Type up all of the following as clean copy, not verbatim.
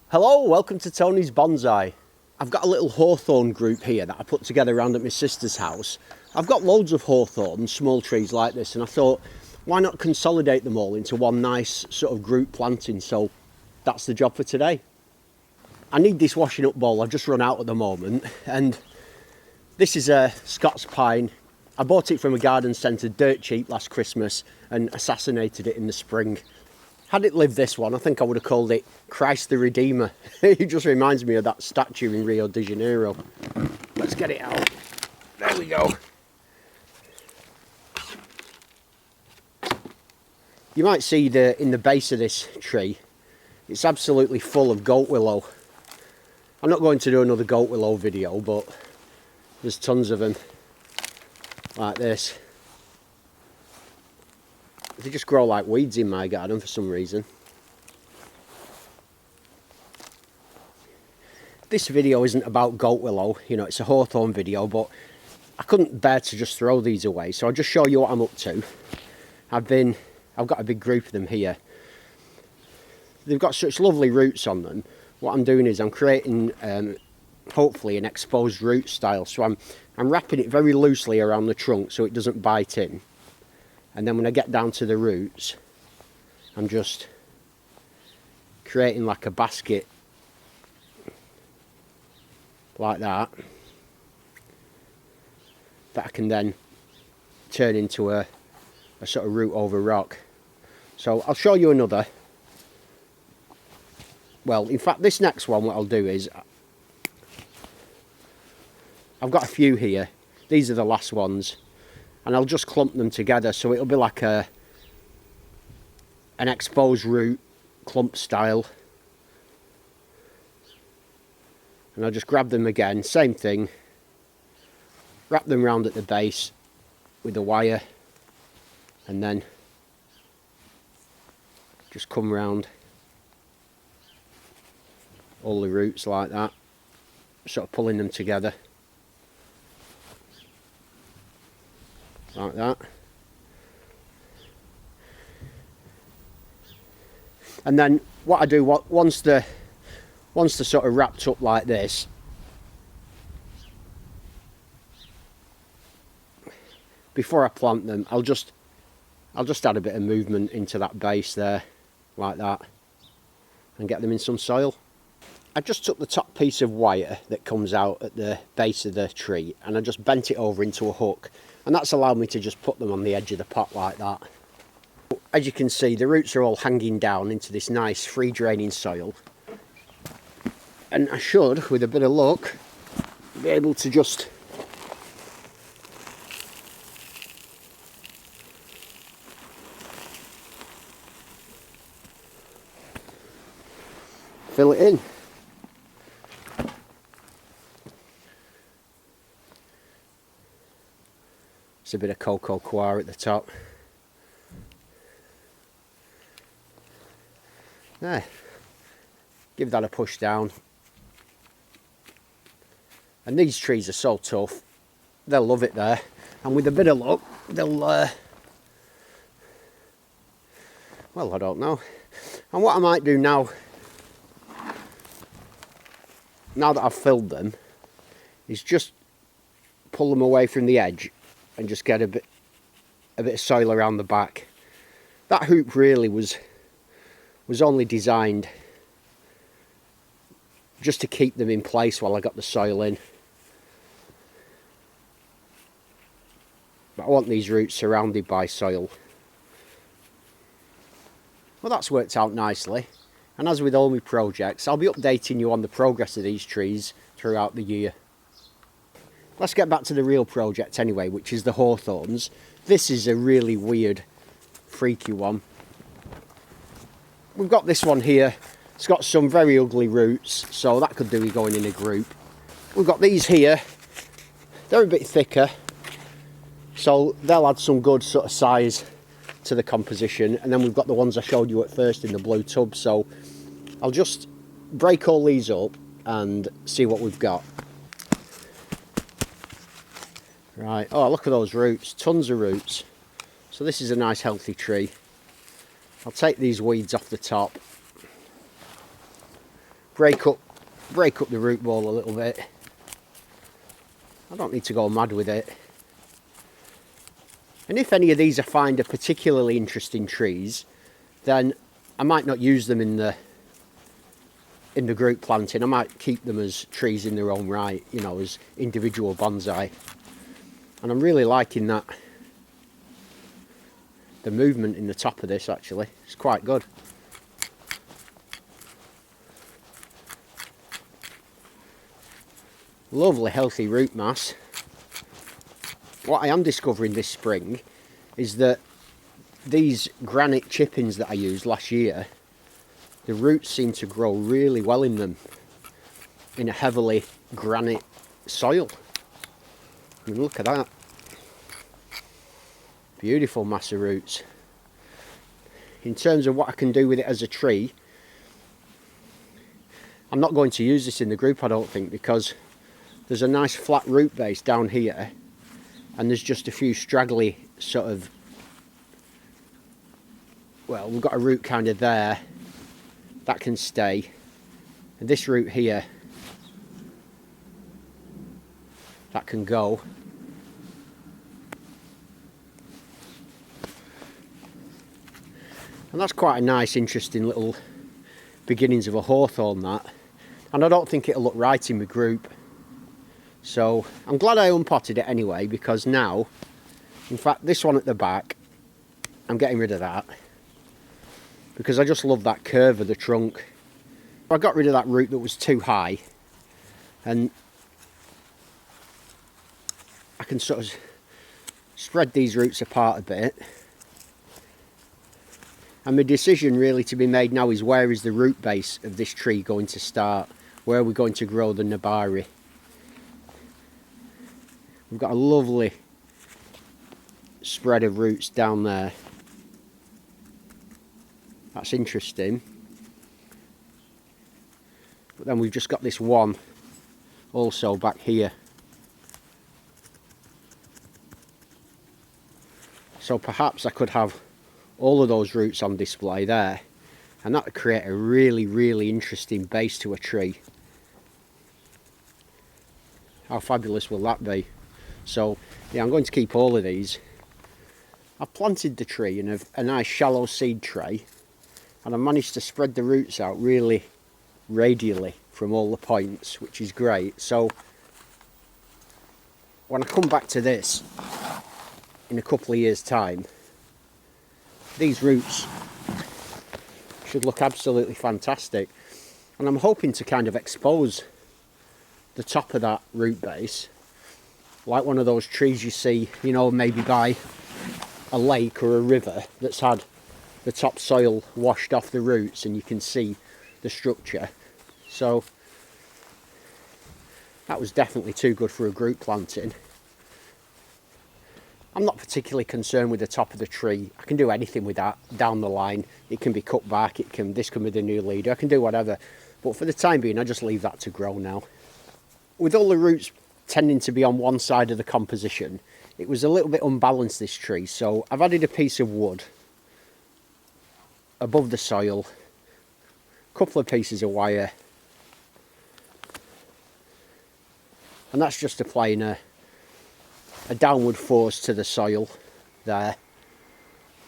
Hello, welcome to Tony's Bonsai. I've got a little hawthorn group here that I put together around at my sister's house. I've got loads of hawthorn, small trees like this, and I thought, why not consolidate them all into one nice sort of group planting? So that's the job for today. I need this washing up bowl, I've just run out at the moment, and this is a Scots pine. I bought it from a garden centre dirt cheap last Christmas and assassinated it in the spring. Had it lived this one, I think I would have called it Christ the Redeemer. It just reminds me of that statue in Rio de Janeiro. Let's get it out. There we go. You might see in the base of this tree, it's absolutely full of goat willow. I'm not going to do another goat willow video, but there's tons of them like this. They just grow like weeds in my garden for some reason. This video isn't about goat willow, you know, it's a hawthorn video, but I couldn't bear to just throw these away, so I'll just show you what I'm up to. I've got a big group of them here. They've got such lovely roots on them. What I'm doing is I'm creating hopefully an exposed root style, so I'm wrapping it very loosely around the trunk so it doesn't bite in. And then when I get down to the roots, I'm just creating like a basket like that I can then turn into a sort of root over rock. So I'll show you another. Well, in fact, this next one, what I'll do is, I've got a few here. These are the last ones. And I'll just clump them together, so it'll be like an exposed root clump style. And I'll just grab them again, same thing, wrap them round at the base with a wire, and then just come round all the roots like that, sort of pulling them together. Like that. And then what I do, once they're sort of wrapped up like this, before I plant them, I'll just add a bit of movement into that base there, like that, and get them in some soil. I just took the top piece of wire that comes out at the base of the tree and I just bent it over into a hook, and that's allowed me to just put them on the edge of the pot like that. As you can see, the roots are all hanging down into this nice free draining soil, and I should, with a bit of luck, be able to just fill it in. It's a bit of cocoa coir at the top. There. Give that a push down. And these trees are so tough, they'll love it there. And with a bit of luck, they'll, well, I don't know. And what I might do now that I've filled them, is just pull them away from the edge and just get a bit of soil around the back. That hoop really was only designed just to keep them in place while I got the soil in. But I want these roots surrounded by soil. Well, that's worked out nicely. And as with all my projects, I'll be updating you on the progress of these trees throughout the year. Let's get back to the real project anyway, which is the hawthorns. This is a really weird, freaky one. We've got this one here. It's got some very ugly roots, so that could do with going in a group. We've got these here. They're a bit thicker, so they'll add some good sort of size to the composition. And then we've got the ones I showed you at first in the blue tub. So I'll just break all these up and see what we've got. Right, oh, look at those roots, tons of roots. So this is a nice healthy tree. I'll take these weeds off the top. break up the root ball a little bit. I don't need to go mad with it. And if any of these I find are particularly interesting trees, then I might not use them in the group planting. I might keep them as trees in their own right, you know, as individual bonsai. And I'm really liking that. The movement in the top of this, actually, it's quite good. Lovely healthy root mass. What I am discovering this spring is that these granite chippings that I used last year, the roots seem to grow really well in them in a heavily granite soil. I mean, look at that. Beautiful mass of roots. In terms of what I can do with it as a tree, I'm not going to use this in the group, I don't think, because there's a nice flat root base down here and there's just a few straggly sort of, well, we've got a root kind of there that can stay, and this root here that can go. And that's quite a nice, interesting little beginnings of a hawthorn, that. And I don't think it'll look right in my group. So I'm glad I unpotted it anyway, because now, in fact, this one at the back, I'm getting rid of that. Because I just love that curve of the trunk. I got rid of that root that was too high. And I can sort of spread these roots apart a bit. And my decision really to be made now is, where is the root base of this tree going to start? Where are we going to grow the nabari? We've got a lovely spread of roots down there. That's interesting. But then we've just got this one also back here. So perhaps I could have all of those roots on display there, and that would create a really, really interesting base to a tree. How fabulous will that be? So yeah, I'm going to keep all of these. I've planted the tree in a nice shallow seed tray, and I managed to spread the roots out really radially from all the points, which is great. So when I come back to this in a couple of years' time, these roots should look absolutely fantastic. And I'm hoping to kind of expose the top of that root base like one of those trees you see, you know, maybe by a lake or a river that's had the topsoil washed off the roots and you can see the structure. So that was definitely too good for a group planting. I'm not particularly concerned with the top of the tree. I can do anything with that down the line. It can be cut back, this can be the new leader, I can do whatever. But for the time being, I just leave that to grow now. With all the roots tending to be on one side of the composition, it was a little bit unbalanced, this tree. So I've added a piece of wood above the soil, a couple of pieces of wire, and that's just applying a downward force to the soil there.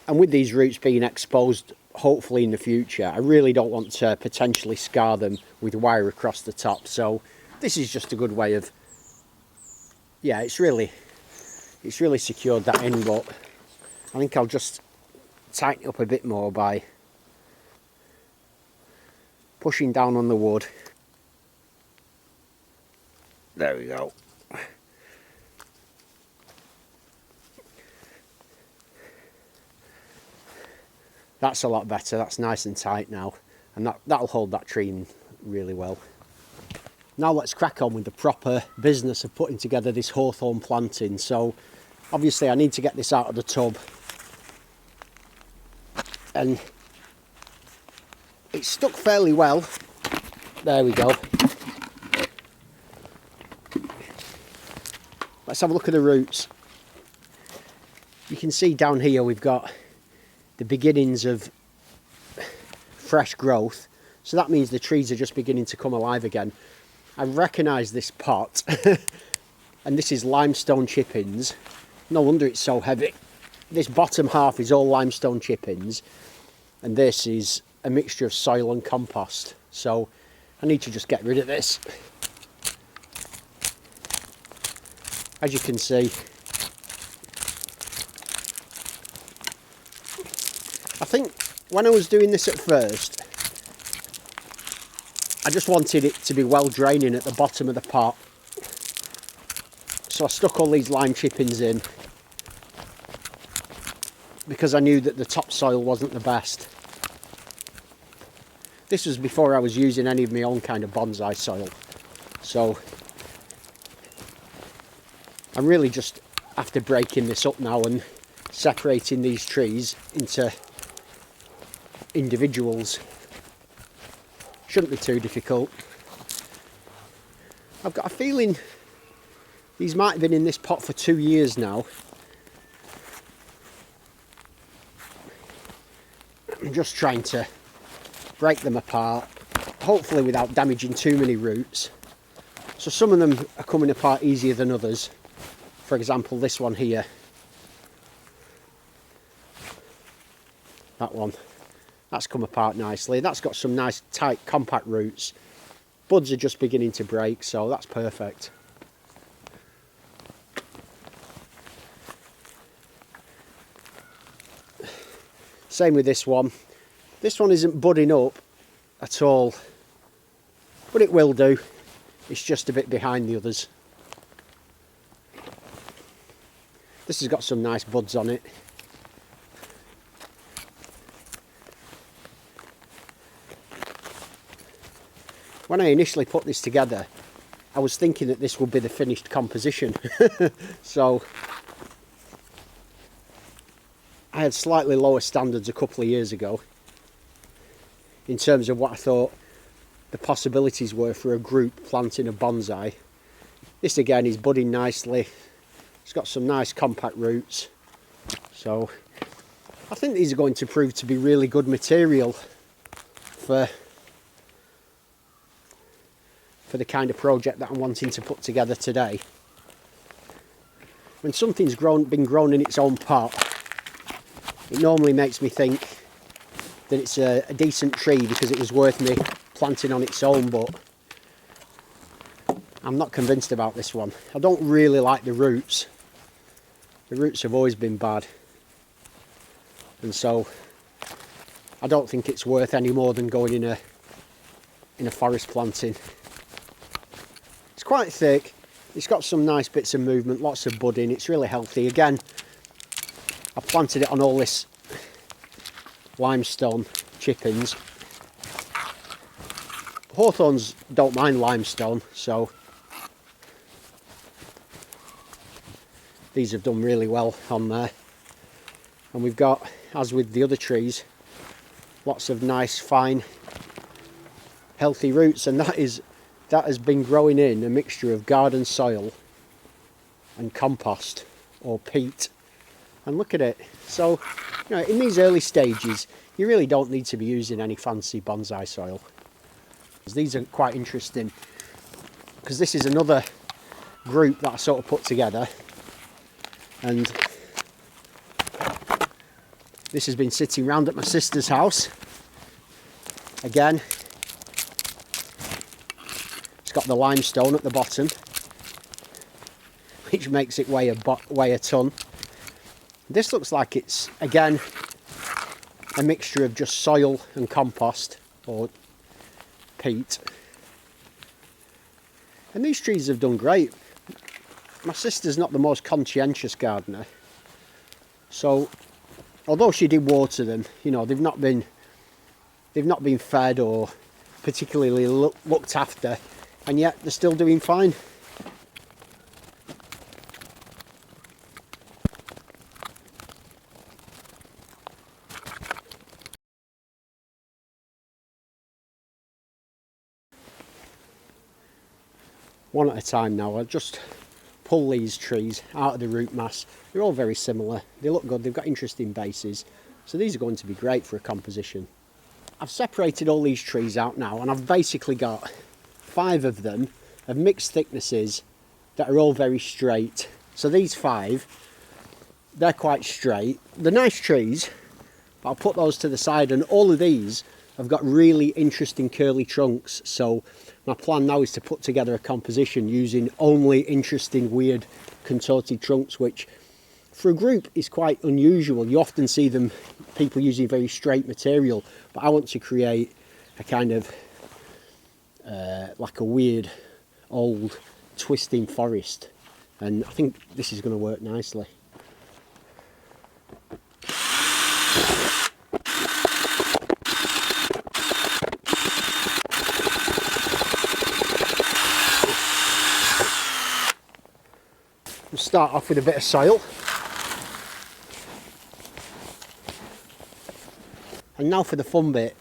And with these roots being exposed hopefully in the future, I really don't want to potentially scar them with wire across the top. So this is just a good way of, yeah, it's really secured that in, but I think I'll just tighten it up a bit more by pushing down on the wood. There we go. That's a lot better. That's nice and tight now, and that'll hold that tree in really well. Now let's crack on with the proper business of putting together this hawthorn planting. So obviously I need to get this out of the tub, and it's stuck fairly well. There we go. Let's have a look at the roots. You can see down here we've got the beginnings of fresh growth. So that means the trees are just beginning to come alive again. I recognise this pot, and this is limestone chippings. No wonder it's so heavy. This bottom half is all limestone chippings, and this is a mixture of soil and compost. So I need to just get rid of this. As you can see, I think when I was doing this at first, I just wanted it to be well draining at the bottom of the pot. So I stuck all these lime chippings in because I knew that the topsoil wasn't the best. This was before I was using any of my own kind of bonsai soil. So I'm really just after breaking this up now and separating these trees into individuals. Shouldn't be too difficult. I've got a feeling these might have been in this pot for 2 years now. I'm just trying to break them apart, hopefully without damaging too many roots. So some of them are coming apart easier than others. For example, this one here. That one. That's come apart nicely. That's got some nice tight compact roots. Buds are just beginning to break, so that's perfect. Same with this one. This one isn't budding up at all, but it will do. It's just a bit behind the others. This has got some nice buds on it. When I initially put this together, I was thinking that this would be the finished composition. So I had slightly lower standards a couple of years ago in terms of what I thought the possibilities were for a group planting a bonsai. This again is budding nicely. It's got some nice compact roots. So I think these are going to prove to be really good material for the kind of project that I'm wanting to put together today. When something's been grown in its own pot, it normally makes me think that it's a decent tree because it was worth me planting on its own, but I'm not convinced about this one. I don't really like the roots. The roots have always been bad, and so I don't think it's worth any more than going in a forest planting. It's quite thick. It's got some nice bits of movement, lots of budding. It's really healthy. Again, I planted it on all this limestone chippings. Hawthorns don't mind limestone, so these have done really well on there. And we've got, as with the other trees, lots of nice, fine, healthy roots, and that has been growing in a mixture of garden soil and compost or peat. And look at it. So, you know, in these early stages, you really don't need to be using any fancy bonsai soil. These are quite interesting because this is another group that I sort of put together, and this has been sitting round at my sister's house. Again, it's got the limestone at the bottom, which makes it weigh a ton. This looks like it's, again, a mixture of just soil and compost or peat. And these trees have done great. My sister's not the most conscientious gardener, so although she did water them, you know, they've not been fed or particularly looked after, and yet they're still doing fine. One at a time now. I'll just pull these trees out of the root mass. They're all very similar. They look good. They've got interesting bases. So these are going to be great for a composition. I've separated all these trees out now, and I've basically got 5 of them of mixed thicknesses that are all very straight. So these 5, they're quite straight. They're nice trees, but I'll put those to the side, and all of these have got really interesting curly trunks. So my plan now is to put together a composition using only interesting, weird, contorted trunks, which for a group is quite unusual. You often see them, people using very straight material, but I want to create a kind of like a weird old twisting forest, and I think this is going to work nicely. We'll start off with a bit of soil. And now for the fun bit.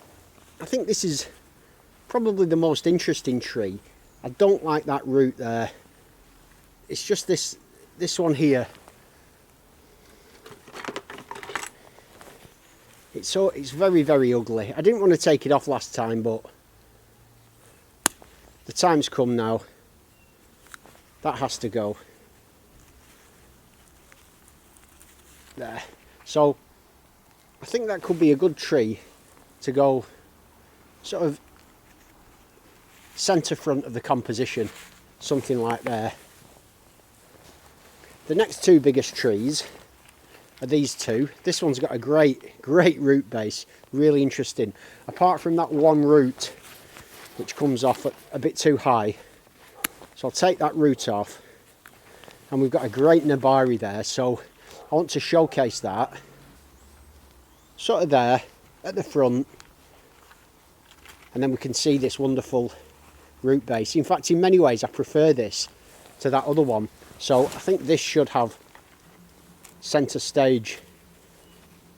I think this is probably the most interesting tree. I don't like that root there. It's just this one here. It's very, very ugly. I didn't want to take it off last time, but the time's come now. That has to go. There. So I think that could be a good tree to go sort of centre front of the composition, something like there. The next 2 biggest trees are these 2. This one's got a great root base, really interesting. Apart from that one root which comes off a bit too high, so I'll take that root off, and we've got a great nabari there. So I want to showcase that sort of there at the front, and then we can see this wonderful root base. In fact, in many ways I prefer this to that other one, so I think this should have centre stage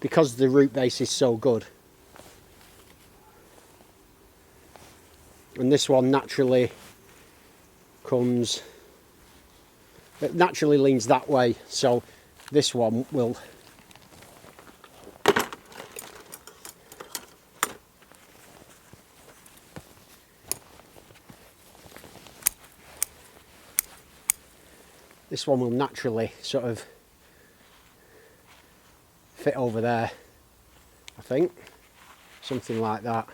because the root base is so good. And this one naturally leans that way, so this one will naturally sort of fit over there, I think, something like that.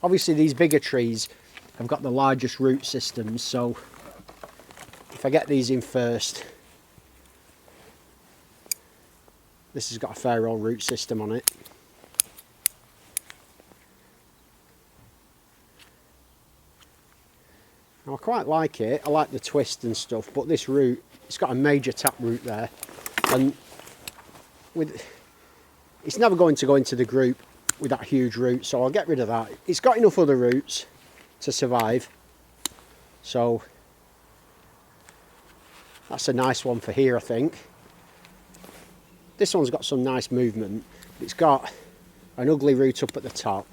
Obviously these bigger trees have got the largest root systems, so if I get these in first, this has got a fair old root system on it. Now I quite like it, I like the twist and stuff, but this root, it's got a major tap root there, and it's never going to go into the group with that huge root, so I'll get rid of that. It's got enough other roots to survive, so that's a nice one for here, I think. This one's got some nice movement. It's got an ugly root up at the top.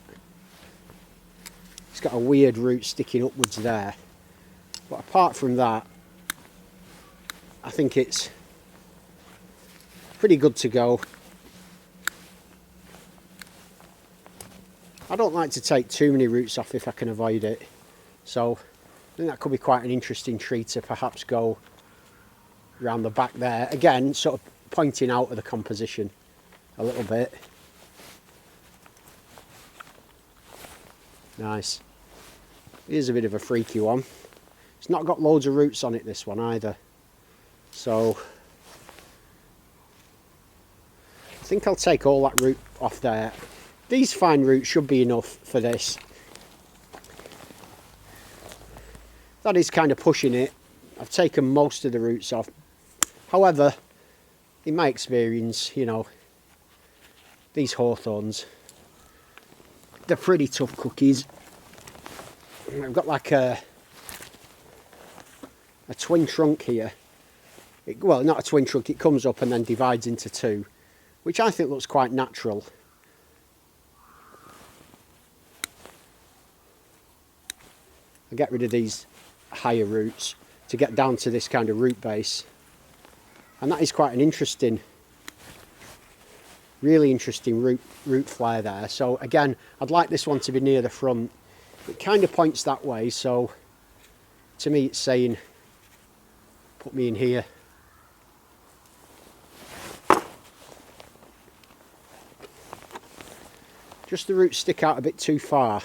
It's got a weird root sticking upwards there. But apart from that, I think it's pretty good to go. I don't like to take too many roots off if I can avoid it. So I think that could be quite an interesting tree to perhaps go around the back there. Again, sort of pointing out of the composition a little bit. Nice. Here's a bit of a freaky one. It's not got loads of roots on it, this one either. So I think I'll take all that root off there. These fine roots should be enough for this. That is kind of pushing it. I've taken most of the roots off. However, in my experience, you know, these hawthorns, they're pretty tough cookies. I've got like a twin trunk here. Well, not a twin trunk, it comes up and then divides into 2, which I think looks quite natural. I'll get rid of these higher roots to get down to this kind of root base. And that is quite an interesting Really interesting root flare there. So again, I'd like this one to be near the front. It kind of points that way, so to me it's saying put me in here. Just the roots stick out a bit too far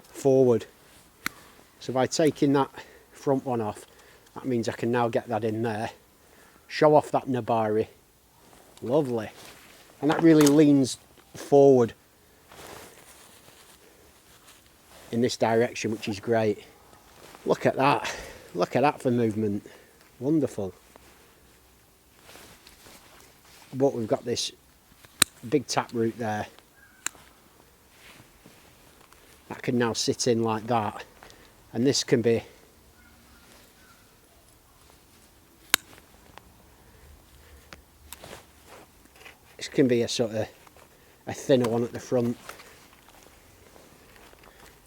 forward. So by taking that front one off, that means I can now get that in there. Show off that nabari. Lovely. And that really leans forward in this direction, which is great. Look at that. Look at that for movement. Wonderful. But we've got this big taproot there. That can now sit in like that. And this can be a sort of a thinner one at the front.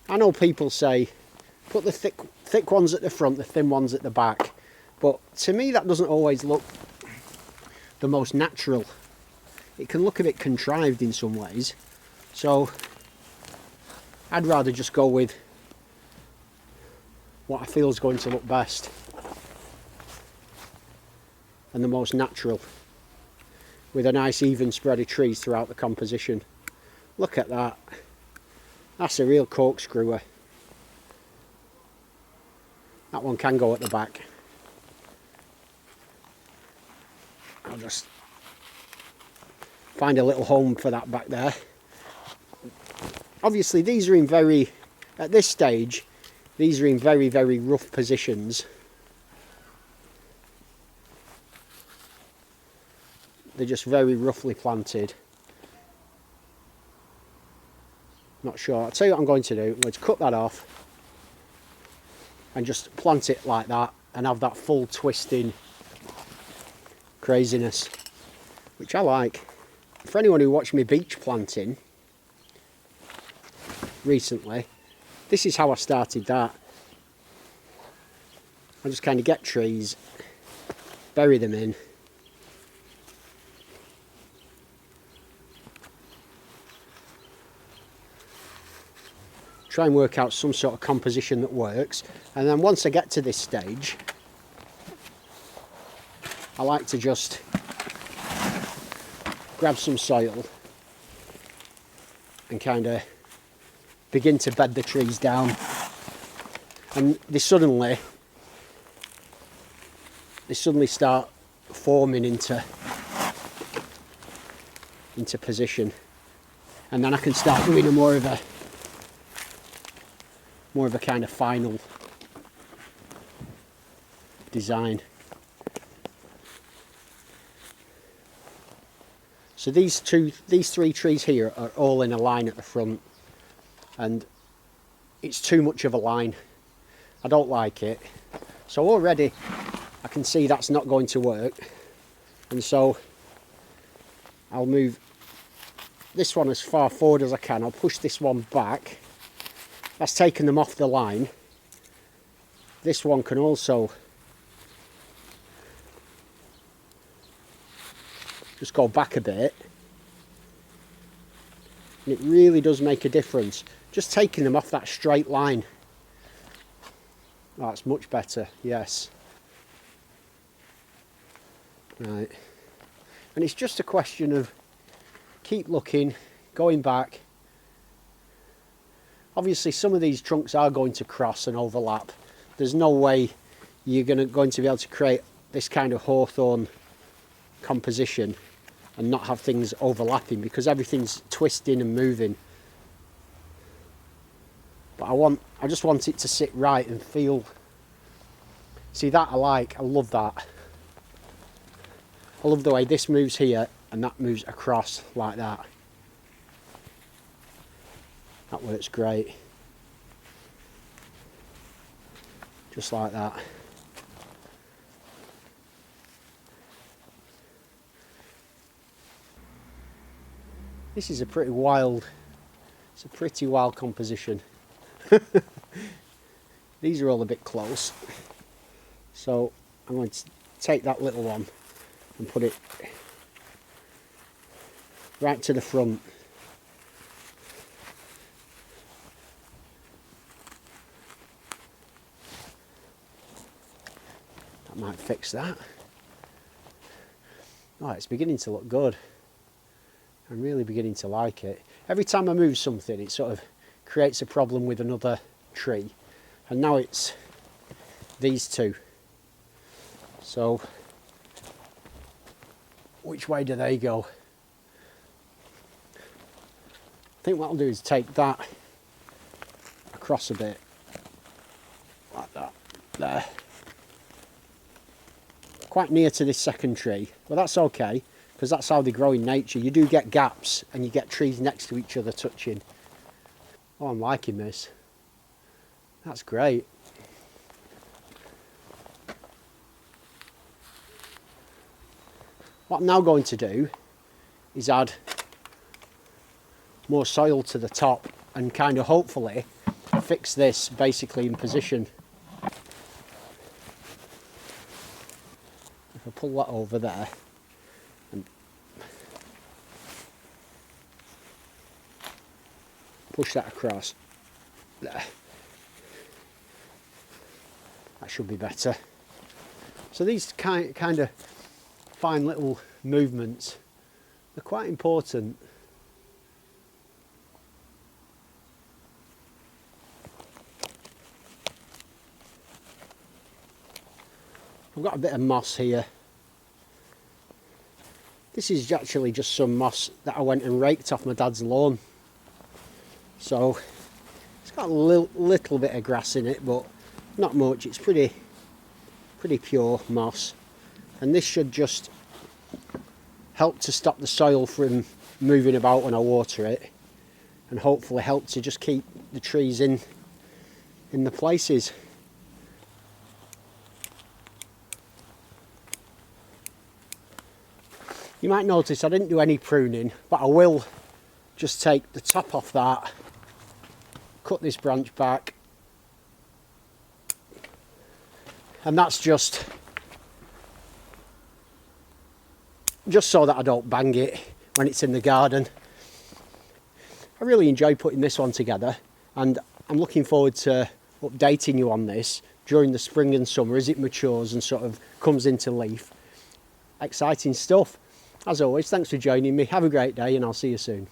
I know people say put the thick ones at the front, the thin ones at the back, but to me that doesn't always look the most natural. It can look a bit contrived in some ways, so I'd rather just go with what I feel is going to look best and the most natural, with a nice even spread of trees throughout the composition. Look at that. That's a real corkscrewer. That one can go at the back. I'll just find a little home for that back there. Obviously these are in at this stage, these are in very, very rough positions. They're just very roughly planted. Not sure. I'll tell you what I'm going to do. I'm going to cut that off and just plant it like that and have that full twisting craziness, which I like. For anyone who watched me beach planting recently, this is how I started that. I just kind of get trees, bury them in, try and work out some sort of composition that works, and then once I get to this stage, I like to just grab some soil and kind of begin to bed the trees down, and they suddenly start forming into position, and then I can start doing a more of a kind of final design. So these three trees here are all in a line at the front, and it's too much of a line. I don't like it. So already I can see that's not going to work, and so I'll move this one as far forward as I can. I'll push this one back. That's taken them off the line. This one can also just go back a bit, and it really does make a difference just taking them off that straight line. Oh, that's much better, yes. Right, and it's just a question of keep looking, going back. Obviously some of these trunks are going to cross and overlap. There's no way you're going to be able to create this kind of hawthorn composition and not have things overlapping, because everything's twisting and moving. But I just want it to sit right and feel. See, that I like. I love that. I love the way this moves here and that moves across like that. That works great. Just like that. This is a pretty wild, it's a pretty wild composition. These are all a bit close. So I'm going to take that little one and put it right to the front. That might fix that. Oh, it's beginning to look good. I'm really beginning to like it. Every time I move something, it sort of creates a problem with another tree. And now it's these two. So, which way do they go? I think what I'll do is take that across a bit, like that, there. Quite near to this second tree, but that's okay, because that's how they grow in nature. You do get gaps, and you get trees next to each other touching. Oh, I'm liking this. That's great. What I'm now going to do is add more soil to the top and kind of hopefully fix this basically in position. If I pull that over there and push that across there, that should be better. So these kind of fine little movements are quite important. I've got a bit of moss here. This is actually just some moss that I went and raked off my dad's lawn. So it's got a little bit of grass in it, but not much. It's pretty pure moss. And this should just help to stop the soil from moving about when I water it, and hopefully help to just keep the trees in the places. You might notice I didn't do any pruning, but I will just take the top off that, cut this branch back, and that's just so that I don't bang it when it's in the garden. I really enjoy putting this one together, and I'm looking forward to updating you on this during the spring and summer as it matures and sort of comes into leaf. Exciting stuff. As always, thanks for joining me. Have a great day, and I'll see you soon.